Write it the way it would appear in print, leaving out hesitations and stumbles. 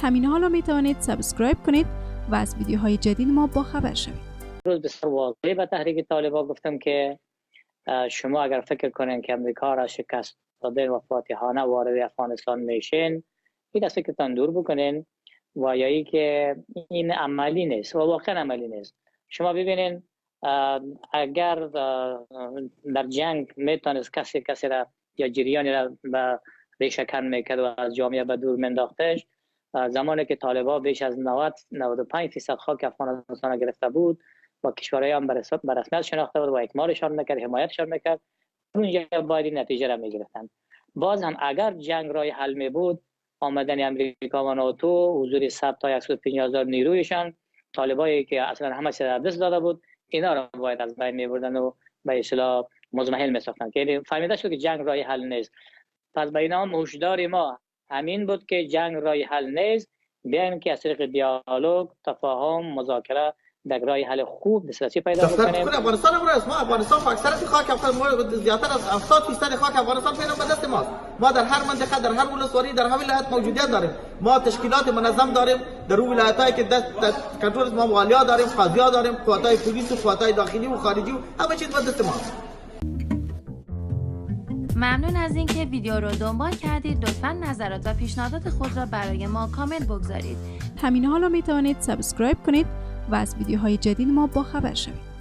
همین حالا می توانید سابسکرایب کنید و از ویدیوهای جدید ما با خبر شوید. روز بسیار واضحی به تحریک طالبان گفتم که شما اگر فکر کنین که امریکا را شکست دادن و فاتحانه وارد افغانستان میشین، این از فکرتان دور بکنین و یا ای که این عملی نیست و واقعا عملی نیست. شما ببینین اگر در جنگ میتونست کسی را یا جریانی را به ریشه کن میکرد و از جامعه به دور منداختش، زمانی که طالبان بیش از 90-95% خاک افغانستان گرفته بود و کشورهای هم به رسمیت شناخته بود و اکمالشان میکرد، حمایتشان میکرد، اونجا باید این نتیجه را میگرفتن. باز هم اگر جنگ رای حل می بود، آمدن امریکا و ناتو، حضور 100 تا 150,000 نیرویشان، طالبایی که اصلا همه چیز دست داده بود، اینا را باید از بین میبردن و به اصطلاح مزمحل میساختن که فهمیده شد که جنگ رای حل نیست. پس به اینا هم هشدار ما همین بود که جنگ رای حل نیست، بیاین که از طریق دیالوگ، تفاهم، مذاکره در راه حل خوب دسترسی پیدا بکنیم. افغانستان امروز ما افغانستان اکثریت خاک افغانستان زیاتر از 70% خاک افغانستان فعلا به دست ماست. ما در هر منطقه، در هر ولسوالی، در هر ولایت موجودیت داریم. ما تشکیلات منظم داریم در اون ولایتایی که دست کنترل ما والیا داریم، قاضیا داریم، قواتای پلیس و قواتای داخلی و خارجی و همه چیز به دست ماست. ممنون از اینکه ویدیو رو دنبال کردید. لطفاً نظرات و پیشنهادات خود را برای ما کامنت بگذارید. همین حالا می توانید سابسکرایب کنید و از ویدیوهای جدید ما با خبر شوید.